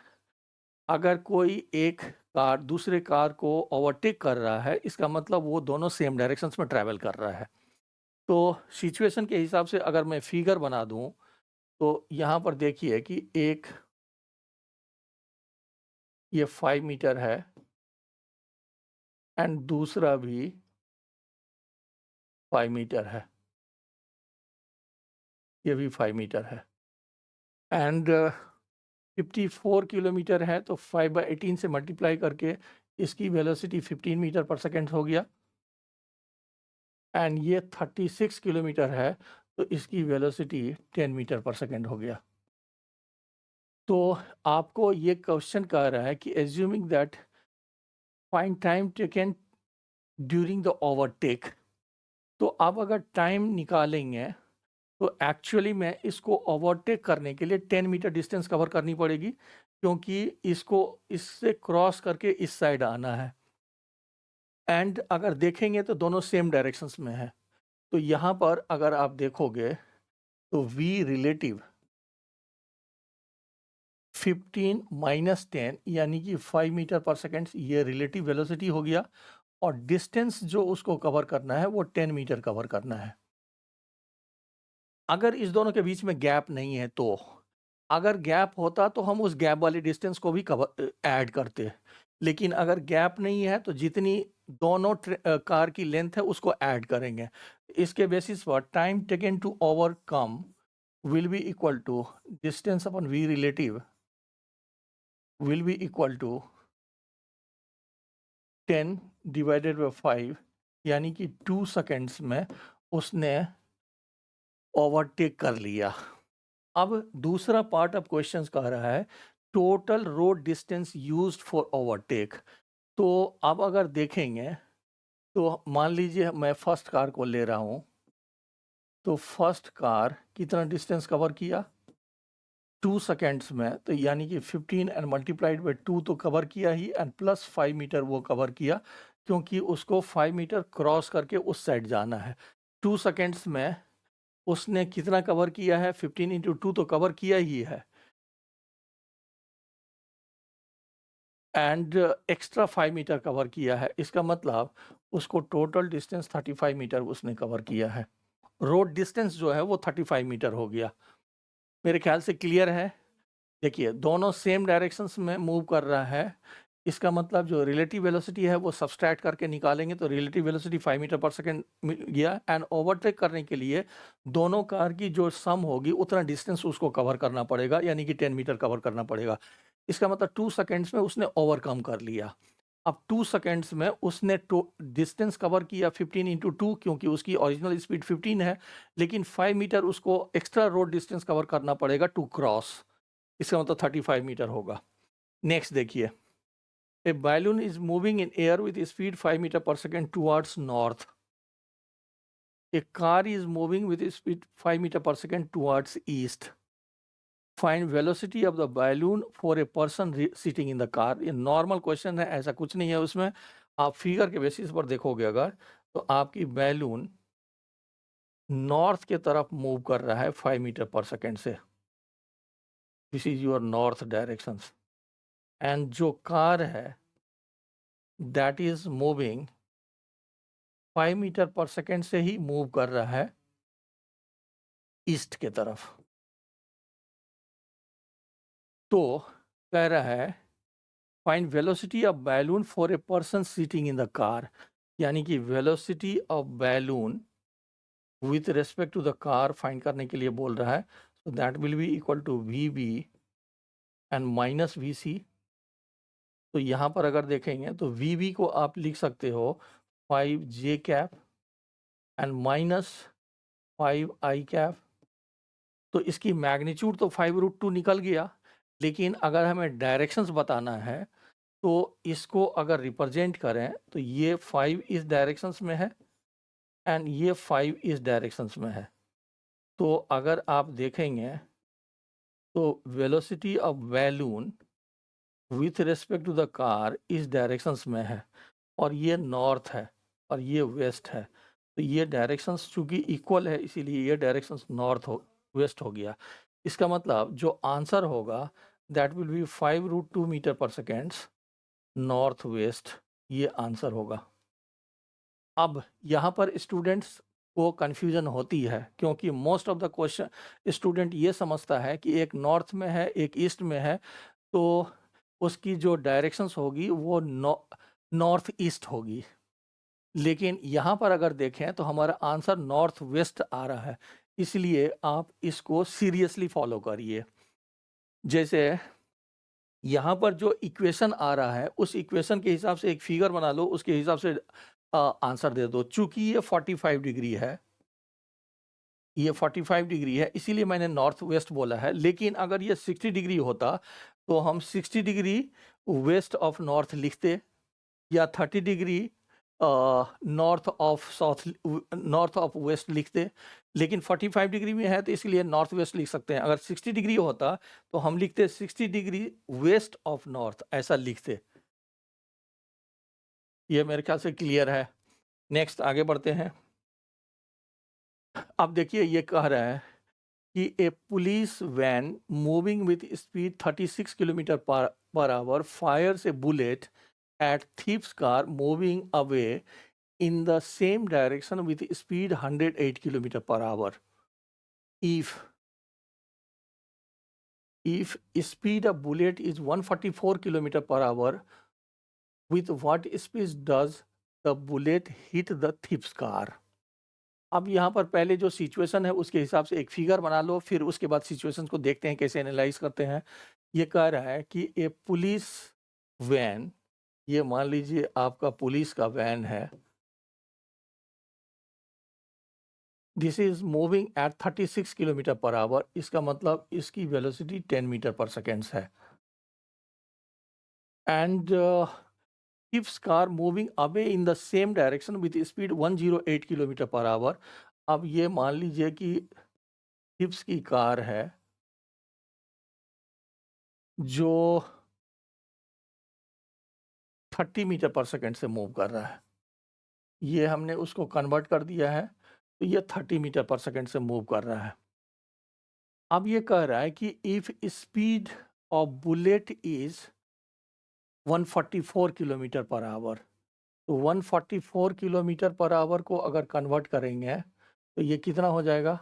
Speaker 1: अगर कोई एक car दूसरे car को overtake कर रहा है, इसका मतलब वो दोनों सेम डायरेक्शंस में ट्रैवल कर रहा है। तो सिचुएशन के हिसाब से अगर मैं फिगर बना दूं, तो यहाँ पर देखिए कि एक ये 5 मीटर है एंड दूसरा भी 5 मीटर है, ये भी 5 मीटर है एंड 54 किलोमीटर है, तो 5/18 से मल्टीप्लाई करके इसकी वेलोसिटी 15 मीटर पर सेकेंड हो गया एंड ये 36 किलोमीटर है, तो इसकी वेलोसिटी 10 मीटर पर सेकेंड हो गया। तो आपको ये क्वेश्चन कह रहा है कि assuming that find time taken during the overtake, तो आप अगर टाइम निकालेंगे तो एक्चुअली में इसको ओवरटेक करने के लिए 10 मीटर डिस्टेंस कवर करनी पड़ेगी, क्योंकि इसको इससे क्रॉस करके इस साइड आना है एंड अगर देखेंगे तो दोनों सेम डायरेक्शंस में है। तो यहाँ पर अगर आप देखोगे तो v रिलेटिव 15 माइनस 10 यानी कि 5 मीटर पर सेकेंड, ये रिलेटिव वेलोसिटी हो गया और डिस्टेंस जो उसको कवर करना है वो 10 मीटर कवर करना है। अगर इस दोनों के बीच में गैप नहीं है तो अगर गैप होता तो हम उस गैप वाली डिस्टेंस को भी कवर ऐड करते, लेकिन अगर गैप नहीं है तो जितनी दोनों कार की लेंथ है उसको ऐड करेंगे। इसके बेसिस पर time taken to overcome will be equal to distance upon v relative will be equal to 10 divided by 5, यानी कि 2 सेकेंड्स में उसने ओवरटेक कर लिया। अब दूसरा पार्ट ऑफ क्वेश्चन कह रहा है total road distance used for overtake. तो अब अगर देखेंगे तो मान लीजिए मैं फर्स्ट कार को ले रहा हूँ, तो फर्स्ट कार कितना डिस्टेंस कवर किया 2 सेकेंड्स में, तो यानी कि 15 एंड मल्टीप्लाइड बाई 2 तो कवर किया ही एंड प्लस 5 मीटर वो कवर किया, क्योंकि उसको 5 मीटर क्रॉस करके उस साइड जाना है। 2 सेकेंड्स में उसने कितना कवर किया है 15 इंटू 2 तो कवर किया ही है एंड एक्स्ट्रा 5 मीटर कवर किया है, इसका मतलब उसको टोटल डिस्टेंस 35 मीटर उसने कवर किया है। रोड डिस्टेंस जो है वो 35 मीटर हो गया। मेरे ख्याल से क्लियर है। देखिए दोनों सेम डायरेक्शंस में मूव कर रहा है, इसका मतलब जो रिलेटिव वेलोसिटी है वो सब्सट्रैक्ट करके निकालेंगे तो relative velocity 5 metre per second मिल गया एंड ओवरटेक करने के लिए दोनों कार की जो सम होगी उतना डिस्टेंस उसको कवर करना पड़ेगा, यानी कि 10 मीटर कवर करना पड़ेगा। इसका मतलब 2 सेकेंड्स में उसने ओवरकम कर लिया। अब 2 सेकेंड्स में उसने डिस्टेंस कवर किया 15 इंटू 2, क्योंकि उसकी ओरिजिनल स्पीड 15 है, लेकिन 5 मीटर उसको एक्स्ट्रा रोड डिस्टेंस कवर करना पड़ेगा टू क्रॉस, इसका मतलब 35 मीटर होगा। नेक्स्ट देखिए, a balloon is moving in air with speed 5 metre per second towards north. A car is moving with speed 5 metre per second towards east. Find velocity of the balloon for a person sitting in the car. ये normal question है, ऐसा कुछ नहीं है उसमें। आप figure के basis पर देखोगे अगर, तो आपकी बैलून नॉर्थ के तरफ मूव कर रहा है 5 मीटर पर सेकेंड से। This is your north direction and जो कार है that is moving 5 metre per second से ही मूव कर रहा है ईस्ट के तरफ। तो कह रहा है find velocity of balloon for a person sitting in the car, यानी कि velocity of balloon with respect to the car find करने के लिए बोल रहा है। So that will be equal to v B and minus v C. तो यहाँ पर अगर देखेंगे तो वी बी को आप लिख सकते हो 5 j cap and minus 5 I cap. तो इसकी मैग्नीट्यूड तो 5√2 निकल गया, लेकिन अगर हमें डायरेक्शंस बताना है तो इसको अगर रिप्रेजेंट करें तो ये 5 इस डायरेक्शंस में है एंड ये 5 इस डायरेक्शंस में है। तो अगर आप देखेंगे तो velocity of balloon with respect to the car इस डायरेक्शंस में है और ये नॉर्थ है और ये वेस्ट है। तो ये डायरेक्शंस चूँकि इक्वल है इसीलिए ये डायरेक्शंस नॉर्थ हो वेस्ट हो गया। इसका मतलब जो आंसर होगा that will B 5√2 metre per seconds north west, ये आंसर होगा। अब यहाँ पर स्टूडेंट्स को कन्फ्यूजन होती है, क्योंकि most of the question student ये समझता है कि एक नॉर्थ में है एक ईस्ट में है, तो उसकी जो डायरेक्शंस होगी वो नॉर्थ ईस्ट होगी। लेकिन यहाँ पर अगर देखें तो हमारा आंसर नॉर्थ वेस्ट आ रहा है, इसलिए आप इसको सीरियसली फॉलो करिए। जैसे यहाँ पर जो इक्वेशन आ रहा है उस इक्वेशन के हिसाब से एक फिगर बना लो, उसके हिसाब से आंसर दे दो। चूंकि ये 45 डिग्री है, ये 45 डिग्री है, इसीलिए मैंने नॉर्थ वेस्ट बोला है। लेकिन अगर ये 60 डिग्री होता तो हम 60 डिग्री वेस्ट ऑफ नॉर्थ लिखते, या 30 degree north of south, north of west लिखते। लेकिन 45 डिग्री में है तो इसलिए नॉर्थ वेस्ट लिख सकते हैं। अगर 60 डिग्री होता तो हम लिखते 60 डिग्री वेस्ट ऑफ नॉर्थ, ऐसा लिखते। ये मेरे ख्याल से क्लियर है। नेक्स्ट आगे बढ़ते हैं। अब देखिए ये कह रहा है कि a police van moving with speed 36 kilometre per hour fires a bullet at thief's car moving away in the same direction with speed 108 kilometer per hour. If speed of bullet is 144 kilometer per hour, with what speed does the bullet hit the thief's car? अब यहाँ पर पहले जो situation है उसके हिसाब से एक फिगर बना लो, फिर उसके बाद सिचुएशन को देखते हैं कैसे एनालाइज करते हैं। ये कह रहा है कि ए पुलिस वैन, ये मान लीजिए आपका पुलिस का वैन है, this is moving at 36 kilometre per our. इसका मतलब इसकी वेलोसिटी 10 मीटर पर सेकेंड्स है। And keeps car moving away in the same direction with speed 108 kilometre per our. अब ये मान लीजिए कि कीप्स की कार है जो 30 मीटर पर सेकेंड से मूव कर रहा है। ये हमने उसको कन्वर्ट कर दिया है, तो ये 30 मीटर पर सेकेंड से मूव कर रहा है। अब ये कह रहा है कि if speed of bullet is 144 kilometre per our, तो 144 किलोमीटर पर आवर को अगर कन्वर्ट करेंगे तो ये कितना हो जाएगा?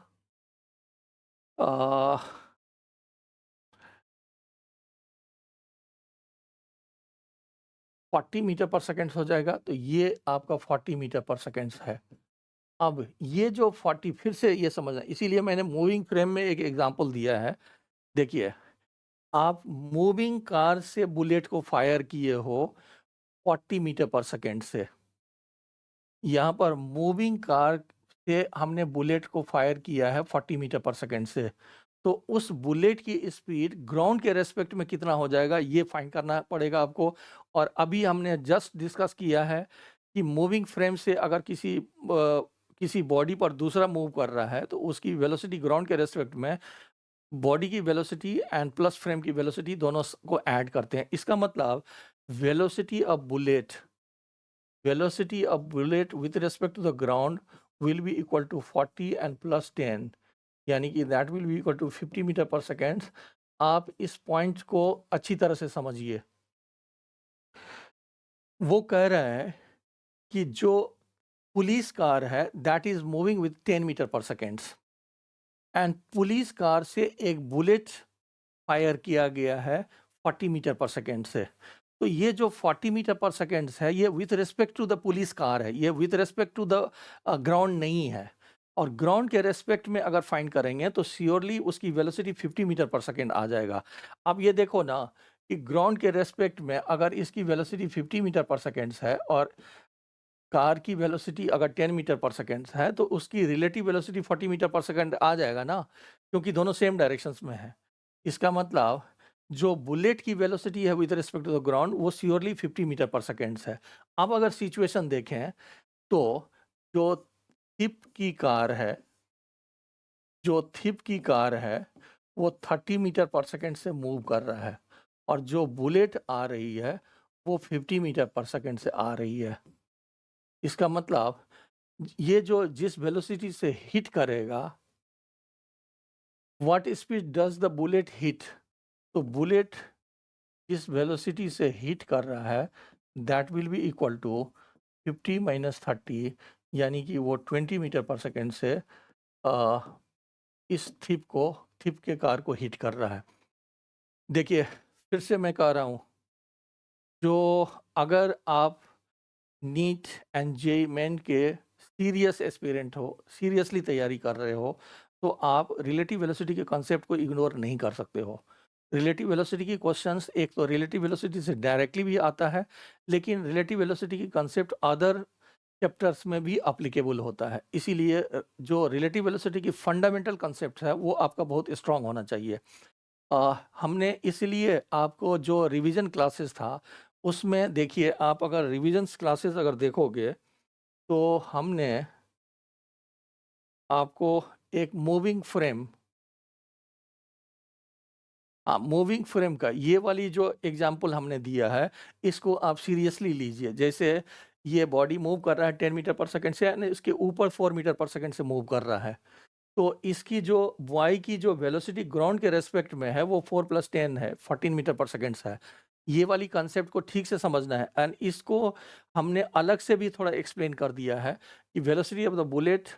Speaker 1: 40 मीटर पर सेकेंड हो जाएगा। तो ये आपका 40 मीटर पर सेकेंड है। अब ये जो 40, फिर से ये समझना, इसीलिए मैंने मूविंग फ्रेम में एक एग्जांपल दिया है। देखिए, आप मूविंग कार से बुलेट को फायर किए हो 40 मीटर पर सेकेंड से। यहाँ पर मूविंग कार से हमने बुलेट को फायर किया है 40 मीटर पर सेकेंड से। तो उस बुलेट की स्पीड ग्राउंड के रेस्पेक्ट में कितना हो जाएगा ये फाइंड करना पड़ेगा आपको। और अभी हमने जस्ट डिस्कस किया है कि मूविंग फ्रेम से अगर किसी बॉडी पर दूसरा मूव कर रहा है तो उसकी वेलोसिटी ग्राउंड के रेस्पेक्ट में बॉडी की वेलोसिटी एंड प्लस फ्रेम की वेलोसिटी दोनों को ऐड करते हैं। इसका मतलब velocity of bullet with respect to the ground will be equal to 40 and plus 10, यानी कि that will be equal to 50 meter per second. आप इस पॉइंट को अच्छी तरह से समझिए। वो कह रहा है कि जो पुलिस कार है that is moving with 10 metre per second, and police car से एक बुलेट फायर किया गया है 40 मीटर पर सेकेंड से। तो ये जो 40 मीटर पर सेकेंड है ये with respect to the police car है, ये with respect to the ground नहीं है। और ग्राउंड के रेस्पेक्ट में अगर फाइंड करेंगे तो श्योरली उसकी वेलोसिटी 50 मीटर पर सेकेंड आ जाएगा। अब ये देखो ना कि ग्राउंड के रेस्पेक्ट में अगर इसकी वेलोसिटी 50 मीटर पर सेकेंड है और कार की वेलोसिटी अगर 10 मीटर पर सेकेंड है तो उसकी relative velocity 40 metre per second आ जाएगा ना, क्योंकि दोनों सेम डायरेक्शंस में है। इसका मतलब जो बुलेट की वेलोसिटी है with respect to the ground वो श्योरली 50 मीटर पर सेकेंड है। अब अगर सिचुएशन देखें तो जो थिप की कार है, जो थिप की कार है वो 30 मीटर पर सेकेंड से मूव कर रहा है, और जो बुलेट आ रही है वो 50 मीटर पर सेकेंड से आ रही है। इसका मतलब ये जो जिस वेलोसिटी से हिट करेगा, what speed does the bullet hit, तो बुलेट जिस वेलोसिटी से हिट कर रहा है that will be equal to 50 minus 30, यानी कि वो 20 मीटर पर सेकेंड से इस थिप के कार को हिट कर रहा है। देखिए फिर से मैं कह रहा हूँ जो अगर आप नीट एंड जेईई मेन के सीरियस एस्पिरेंट हो, सीरियसली तैयारी कर रहे हो, तो आप रिलेटिव वेलोसिटी के कॉन्सेप्ट को इग्नोर नहीं कर सकते हो। रिलेटिव वेलोसिटी की क्वेश्चंस एक तो रिलेटिव वेलोसिटी से डायरेक्टली भी आता है, लेकिन रिलेटिव वेलोसिटी की कॉन्सेप्ट अदर चैप्टर्स में भी एप्लीकेबल होता है। इसीलिए जो रिलेटिव वेलोसिटी की फंडामेंटल कॉन्सेप्ट है, वो आपका बहुत स्ट्रांग होना चाहिए। हमने इसलिए आपको जो रिवीजन क्लासेस था, उसमें देखिए आप अगर रिवीजन्स क्लासेस अगर देखोगे, तो हमने आपको एक मूविंग फ्रेम का ये वाली जो एग्जांपल हमने दिया है, इसको आप सीरियसली लीजिए। जैसे ये बॉडी मूव कर रहा है 10 मीटर पर सेकंड से, यानी इसके ऊपर 4 मीटर पर सेकंड से मूव कर रहा है। तो इसकी जो y की जो वेलोसिटी ग्राउंड के रेस्पेक्ट में है, वो 4 + 10 है, 14 मीटर पर सेकंड है। ये वाली कॉन्सेप्ट को ठीक से समझना है, एंड इसको हमने अलग से भी थोड़ा एक्सप्लेन कर दिया है कि velocity of the bullet,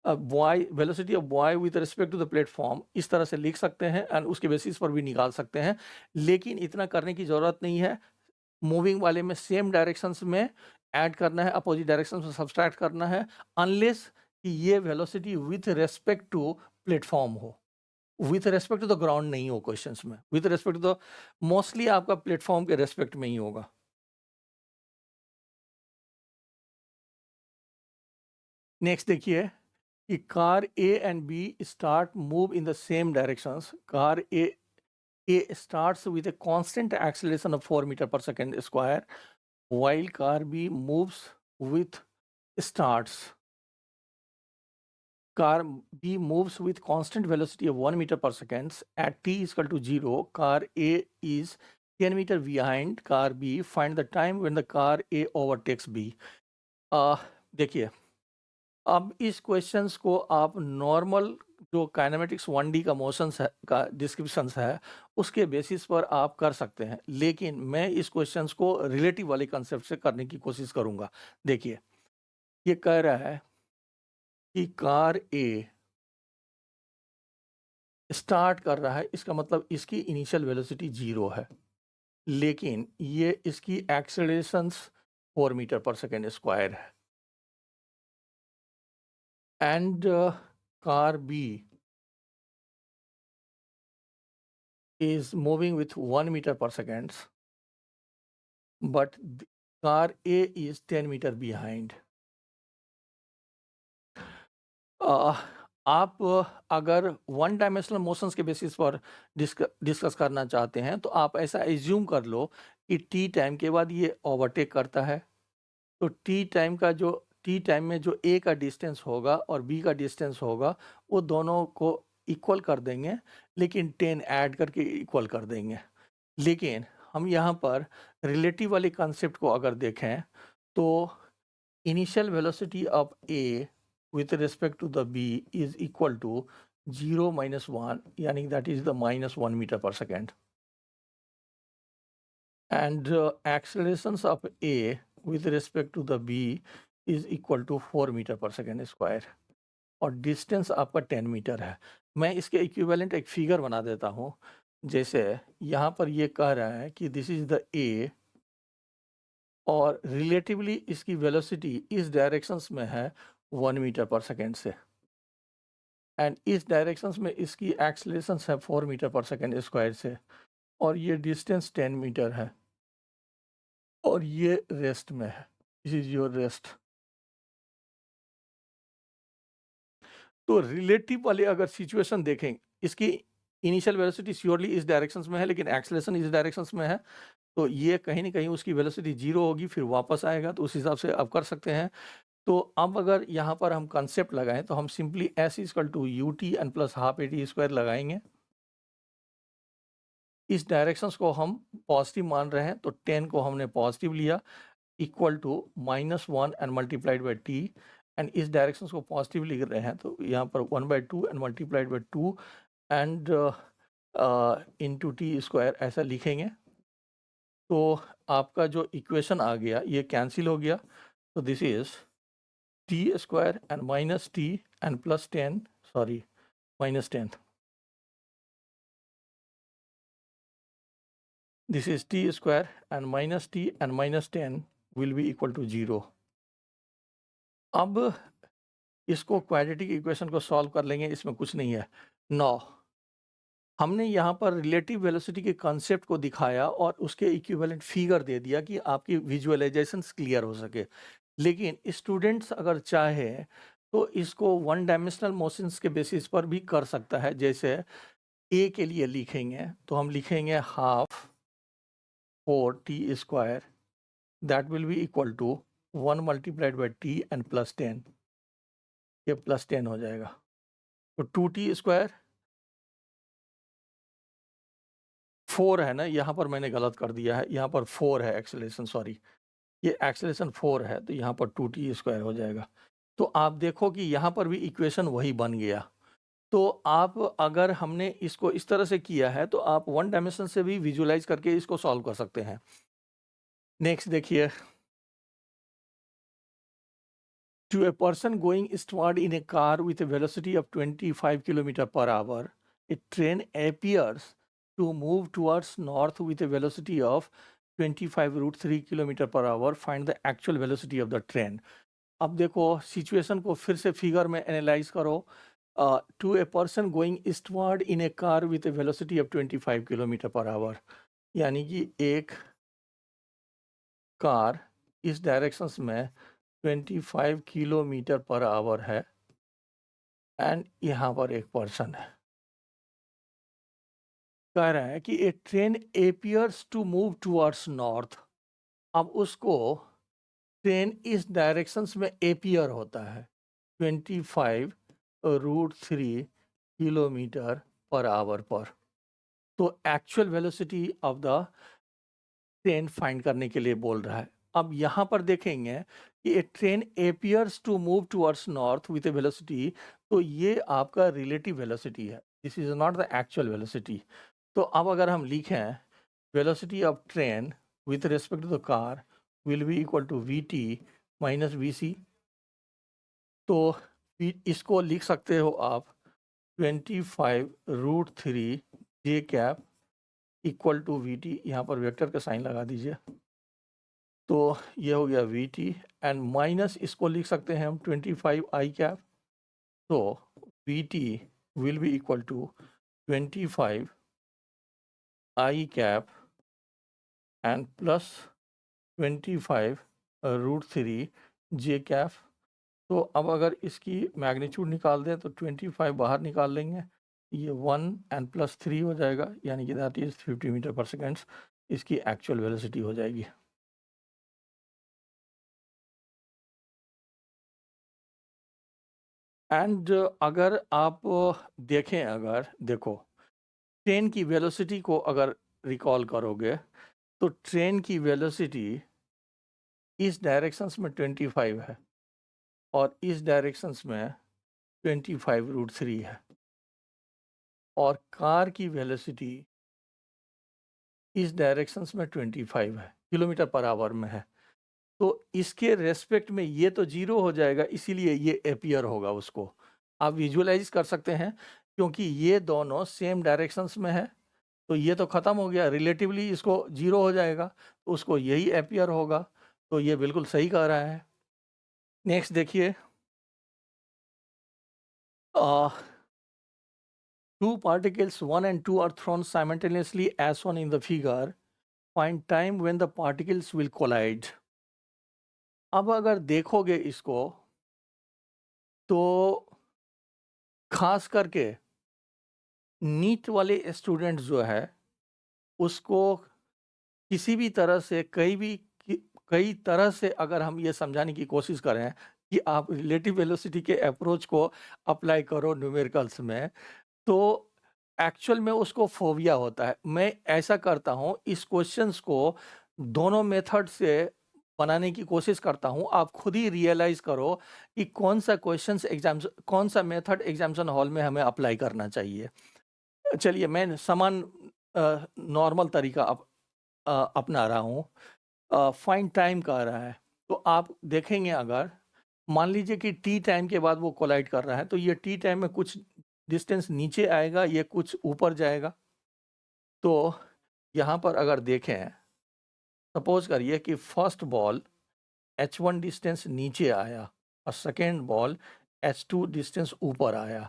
Speaker 1: Y velocity of Y with respect to the platform इस तरह से लिख सकते हैं, एंड उसके बेसिस पर भी निकाल सकते हैं। लेकिन इतना करने की ज़रूरत नहीं है। मूविंग वाले में सेम डायरेक्शंस में ऐड करना है, अपोजिट डायरेक्शन में सब्सट्रैक्ट करना है, अनलेस कि ये velocity with respect to platform हो, with respect to the ground नहीं हो। क्वेश्चंस में with respect to the, mostly आपका प्लेटफॉर्म के रेस्पेक्ट में ही होगा। नेक्स्ट देखिए कि car A and B start move in the same directions. Car A starts with a constant acceleration of 4 meter per second square, while car B moves with starts. Car B moves with constant velocity of 1 meter per second at t is equal to 0. Car A is 10 meter behind car B. Find the time when the car A overtakes B. देखिए, अब इस questions को आप normal जो kinematics 1D का motions है का descriptions है, उसके बेसिस पर आप कर सकते हैं, लेकिन मैं इस क्वेश्चंस को रिलेटिव वाले कंसेप्ट से करने की कोशिश करूंगा। देखिए, ये कह रहा है कि कार ए स्टार्ट कर रहा है, इसका मतलब इसकी इनिशियल वेलोसिटी 0 है, लेकिन ये इसकी accelerations 4 metre per second square है, and car B is moving with 1 meter per second, but car A is 10 meter behind. आप अगर वन डायमेंशनल मोशंस के बेसिस पर डिस्कस करना चाहते हैं, तो आप ऐसा एज्यूम कर लो कि टी टाइम के बाद ये ओवरटेक करता है, तो टी टाइम में जो ए का डिस्टेंस होगा और बी का डिस्टेंस होगा, वो दोनों को इक्वल कर देंगे, लेकिन 10 ऐड करके इक्वल कर देंगे। लेकिन हम यहाँ पर रिलेटिव वाले कॉन्सेप्ट को अगर देखें, तो initial velocity of A with respect to the B is equal to 0 - 1, यानी that is the -1 metre per second, and accelerations of A with respect to the B is equal to 4 metre per second square, और distance आपका 10 metre है। मैं इसके equivalent एक figure बना देता हूँ। जैसे यहाँ पर ये कह रहा है कि दिस इज द ए, और रिलेटिवली इसकी वेलोसिटी इस डायरेक्शंस में है 1 मीटर पर सेकेंड से, एंड इस डायरेक्शंस में इसकी एक्सेलरेशंस है 4 मीटर पर सेकेंड स्क्वायर से, और ये डिस्टेंस 10 मीटर है, और ये रेस्ट में है। This is your rest. तो रिलेटिव वाले अगर सिचुएशन देखें, इसकी इनिशियल वेलोसिटी श्योरली इस डायरेक्शंस में है, लेकिन एक्सेलरेशन इस डायरेक्शंस में है, तो ये कहीं न कहीं उसकी वेलोसिटी 0 होगी, फिर वापस आएगा, तो उस हिसाब से आप कर सकते हैं। तो अब अगर यहाँ पर हम कंसेप्ट लगाएँ, तो हम simply s equal to ut and plus half at square लगाएंगे। इस डायरेक्शंस को हम पॉजिटिव मान रहे हैं, तो 10 को हमने पॉजिटिव लिया, equal to -1 and multiplied by t, and इस डायरेक्शंस को पॉजिटिव लिख रहे हैं, तो यहाँ पर 1/2 and multiplied by 2 and into T square ऐसा लिखेंगे। तो आपका जो इक्वेशन आ गया, ये कैंसिल हो गया, तो this is t square and minus T and plus 10, sorry -10। This is t square and minus 10 will be equal to 0. अब इसको क्वाड्रेटिक इक्वेशन को सॉल्व कर लेंगे, इसमें कुछ नहीं है। नौ हमने यहाँ पर रिलेटिव वेलोसिटी के कॉन्सेप्ट को दिखाया और उसके इक्विवेलेंट फिगर दे दिया कि आपकी विजुअलाइजेशंस क्लियर हो सके। लेकिन स्टूडेंट्स अगर चाहे तो इसको वन डायमेंशनल मोशंस के बेसिस पर भी कर सकता है। जैसे ए के लिए लिखेंगे तो हम लिखेंगे half 4t² that will be equal to 1 multiplied by T and plus 10, ये प्लस 10 हो जाएगा। तो 2t², 4 है ना, यहाँ पर मैंने गलत कर दिया है, यहाँ पर 4 है एक्सेलरेशन, सॉरी, ये एक्सेलरेशन 4 है तो यहाँ पर 2t² हो जाएगा। तो आप देखो कि यहाँ पर भी इक्वेशन वही बन गया। तो आप अगर हमने इसको इस तरह से किया है तो आप वन डायमेंशन से भी विजुअलाइज करके इसको सॉल्व कर सकते हैं। नेक्स्ट देखिए, to a person going eastward in a car with a velocity of 25 kilometer per hour, a train appears to move towards north with a velocity of 25√3 kilometre per our, find the actual velocity of the train. अब देखो situation को फिर से figure में analyse करो। To a person going eastward in a car with a velocity of 25 kilometer per hour, यानी कि एक कार इस डायरेक्शंस में 25 किलोमीटर पर आवर है एंड यहाँ पर एक पर्सन है। कह रहा है कि a train appears to move towards north. अब उसको ट्रेन इस डायरेक्शंस में एपियर होता है 25√3 किलोमीटर पर आवर पर। तो actual velocity of the train find करने के लिए बोल रहा है। अब यहाँ पर देखेंगे कि a train appears to move towards north with a velocity, तो ये आपका रिलेटिव वेलोसिटी है, this is not the actual velocity. तो अब अगर हम लिखें velocity of train with respect to the car will be equal to v minus v, तो इसको लिख सकते हो आप 25√3 जे cap equal to v t, यहाँ पर वेक्टर का साइन लगा दीजिए। तो ये हो गया वी टी एंड माइनस इसको लिख सकते हैं हम 25 आई कैप। तो V T will be equal to 25 I cap and plus 25√3 J cap. तो अब अगर इसकी मैग्नीट्यूड निकाल दें तो 25 बाहर निकाल लेंगे, ये 1 एंड प्लस 3 हो जाएगा, यानी कि that is 50 meter per second इसकी एक्चुअल वेलोसिटी हो जाएगी। एंड अगर आप देखें, अगर देखो ट्रेन की वेलोसिटी को अगर रिकॉल करोगे तो ट्रेन की वेलोसिटी इस डायरेक्शंस में 25 है और इस डायरेक्शंस में 25√3 है, और कार की वेलोसिटी इस डायरेक्शंस में 25 है, किलोमीटर पर आवर में है। तो इसके रेस्पेक्ट में ये तो 0 हो जाएगा, इसीलिए ये एपियर होगा उसको। आप विजुअलाइज कर सकते हैं क्योंकि ये दोनों सेम डायरेक्शंस में है, तो ये तो ख़त्म हो गया, रिलेटिवली इसको 0 हो जाएगा, तो उसको यही एपियर होगा। तो ये बिल्कुल सही कह रहा है। नेक्स्ट देखिए, two particles 1 and 2 are thrown simultaneously as shown in the figure. Find time when the particles will collide. अब अगर देखोगे इसको तो खास करके नीट वाले स्टूडेंट जो है उसको किसी भी तरह से कई तरह से अगर हम ये समझाने की कोशिश करें कि आप रिलेटिव वेलोसिटी के अप्रोच को अप्लाई करो न्यूमेरिकल्स में, तो एक्चुअल में उसको फोबिया होता है। मैं ऐसा करता हूँ, इस क्वेश्चंस को दोनों मेथड से बनाने की कोशिश करता हूँ। आप खुद ही रियलाइज करो कि कौन सा क्वेश्चंस एग्जाम्स, कौन सा मेथड एग्जामिनेशन हॉल में हमें अप्लाई करना चाहिए। चलिए मैं समान नॉर्मल तरीका अपना रहा हूँ। फाइंड टाइम कह रहा है, तो आप देखेंगे अगर मान लीजिए कि टी टाइम के बाद वो कोलाइड कर रहा है, तो ये टी टाइम में कुछ डिस्टेंस नीचे आएगा, ये कुछ ऊपर जाएगा। तो यहाँ पर अगर देखें, सपोज करिए कि फर्स्ट बॉल h1 डिस्टेंस नीचे आया और सेकेंड बॉल h2 डिस्टेंस ऊपर आया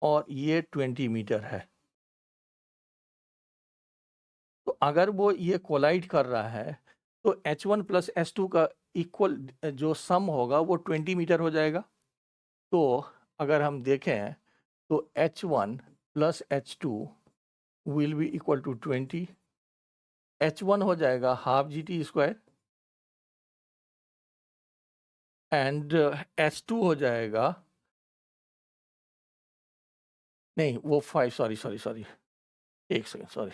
Speaker 1: और ये 20 मीटर है। तो अगर वो ये कोलाइड कर रहा है तो h1 प्लस h2 का इक्वल जो सम होगा वो 20 मीटर हो जाएगा। तो अगर हम देखें तो h1 plus h2 will be equal to 20। h1 हो जाएगा half GT square and h2 हो जाएगा, नहीं वो 5, सॉरी एक सेकेंड, सॉरी।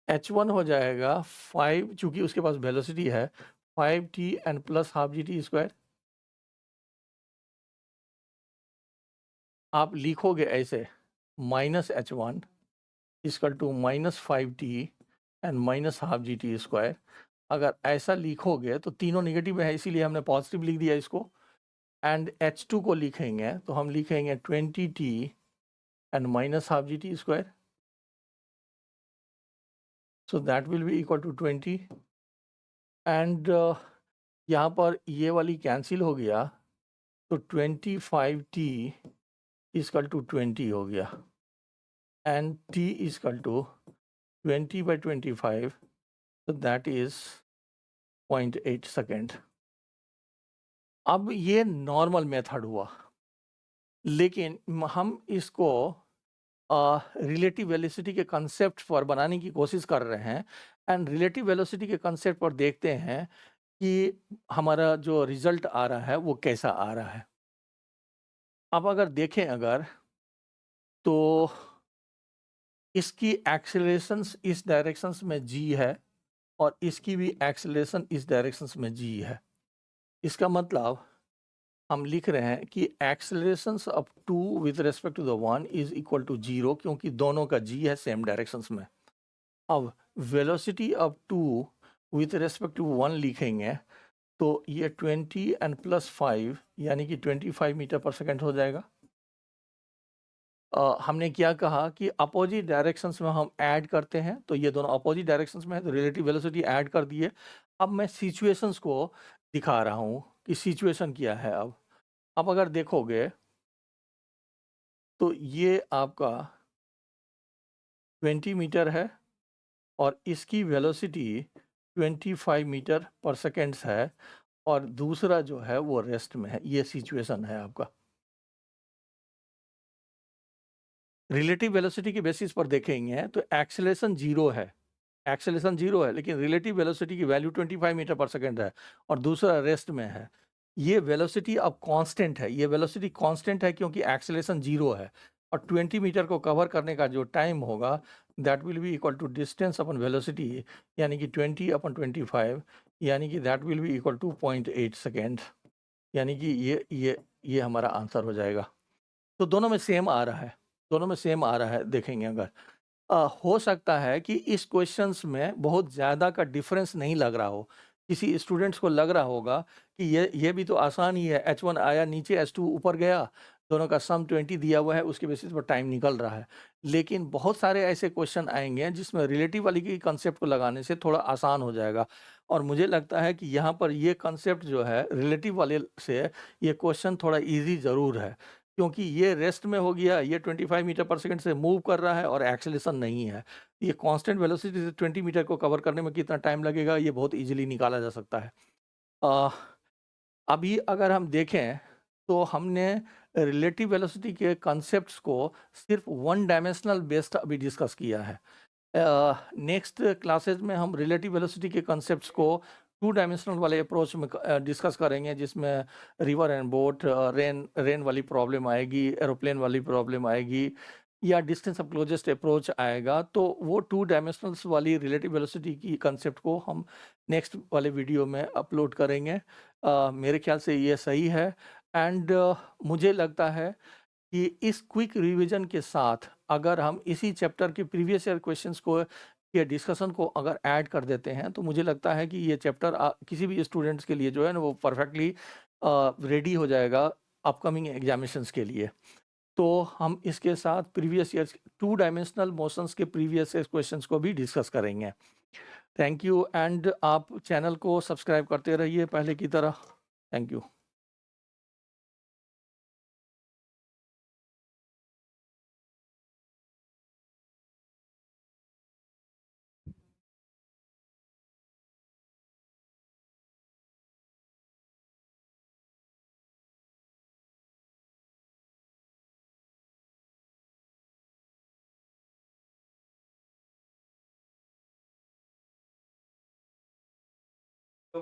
Speaker 1: h1 हो जाएगा 5, चूंकि उसके पास वेलोसिटी है 5t and plus half GT square. आप लिखोगे ऐसे -h1 equal to -5t and minus half GT square. अगर ऐसा लिखोगे तो तीनों नेगेटिव है, इसीलिए हमने पॉजिटिव लिख दिया इसको। एंड h2 को लिखेंगे तो हम लिखेंगे 20t and minus half GT square, so that will be equal to 20। And यहाँ पर ये वाली कैंसिल हो गया तो 25t इक्वल टू 20 हो गया and t equal to 20/25, so that is 0.8 second. अब ये नॉर्मल मेथड हुआ, लेकिन हम इसको रिलेटिव वेलोसिटी के कंसेप्ट पर बनाने की कोशिश कर रहे हैं एंड रिलेटिव वेलोसिटी के कंसेप्ट पर देखते हैं कि हमारा जो रिजल्ट आ रहा है वो कैसा आ रहा है। अब अगर देखें तो इसकी एक्सेलरेशंस इस डायरेक्शंस में g है और इसकी भी एक्सेलरेशन इस डायरेक्शंस में g है। इसका मतलब हम लिख रहे हैं कि accelerations of to with respect to the 1 is equal to 0, क्योंकि दोनों का g है सेम डायरेक्शंस में। अब velocity up to with respect to 1 लिखेंगे तो ये 20 एंड प्लस 5 यानी कि 25 मीटर पर सेकेंड हो जाएगा। हमने क्या कहा कि अपोजिट डायरेक्शंस में हम ऐड करते हैं, तो ये दोनों अपोजिट डायरेक्शंस में है तो रिलेटिव वेलोसिटी ऐड कर दिए। अब मैं सिचुएशंस को दिखा रहा हूँ कि सिचुएशन क्या है। अब अगर देखोगे तो ये आपका 20 मीटर है और इसकी वेलोसिटी 25 मीटर पर सेकेंड्स है और दूसरा जो है वो रेस्ट में है। ये सिचुएशन है आपका। रिलेटिव वेलोसिटी की बेसिस पर देखेंगे तो एक्सेलरेशन 0 है, एक्सेलरेशन 0 है, लेकिन रिलेटिव वेलोसिटी की वैल्यू 25 मीटर पर सेकेंड है और दूसरा रेस्ट में है। ये वेलोसिटी अब कांस्टेंट है, ये वेलोसिटी कांस्टेंट है क्योंकि एक्सेलरेशन 0 है और 20 मीटर को कवर करने का जो टाइम होगा that will be equal to distance upon velocity, यानी कि 20/25, यानी कि that will be equal to 0.8 second, यानी कि ये हमारा आंसर हो जाएगा। तो दोनों में सेम आ रहा है, दोनों में सेम आ रहा है। देखेंगे अगर हो सकता है कि इस क्वेश्चंस में बहुत ज़्यादा का डिफरेंस नहीं लग रहा हो, किसी स्टूडेंट्स को लग रहा होगा कि ये भी तो आसान ही है, h1 आया नीचे h2 ऊपर गया, दोनों का सम 20 दिया हुआ है, उसके बेसिस पर टाइम निकल रहा है। लेकिन बहुत सारे ऐसे क्वेश्चन आएंगे जिसमें रिलेटिव वाली की कंसेप्ट को लगाने से थोड़ा आसान हो जाएगा और मुझे लगता है कि यहाँ पर ये कंसेप्ट जो है रिलेटिव वाले से ये क्वेश्चन थोड़ा ईजी ज़रूर है, क्योंकि ये रेस्ट में हो गया, ये 25 मीटर पर सेकंड से मूव कर रहा है और एक्सेलरेशन नहीं है। ये कांस्टेंट वेलोसिटी से 20 मीटर को कवर करने में कितना टाइम लगेगा ये बहुत इजीली निकाला जा सकता है। अभी अगर हम देखें तो हमने रिलेटिव वेलोसिटी के कॉन्सेप्ट्स को सिर्फ वन डायमेंशनल बेस्ड अभी डिस्कस किया है। नेक्स्ट क्लासेस में हम रिलेटिव वेलोसिटी के कॉन्सेप्ट्स को 2 डायमेंशनल वाले अप्रोच में डिस्कस करेंगे, जिसमें रिवर एंड बोट, रेन वाली प्रॉब्लम आएगी, एरोप्लेन वाली प्रॉब्लम आएगी या डिस्टेंस ऑफ क्लोजेस्ट अप्रोच आएगा। तो वो 2 डायमेंशनल्स वाली रिलेटिव वेलोसिटी की कंसेप्ट को हम नेक्स्ट वाले वीडियो में अपलोड करेंगे। मेरे ख्याल से ये सही है एंड मुझे लगता है कि इस क्विक रिवीजन के साथ अगर हम इसी चैप्टर के प्रीवियस ईयर क्वेश्चंस को के डिस्कशन को अगर ऐड कर देते हैं तो मुझे लगता है कि ये चैप्टर किसी भी स्टूडेंट्स के लिए जो है ना वो परफेक्टली रेडी हो जाएगा अपकमिंग एग्जामिनेशंस के लिए। तो हम इसके साथ प्रीवियस ईयर्स 2 डायमेंशनल मोशंस के प्रीवियस ईयर क्वेश्चंस को भी डिस्कस करेंगे। थैंक यू एंड आप चैनल को सब्सक्राइब करते रहिए पहले की तरह। Thank you.
Speaker 2: तो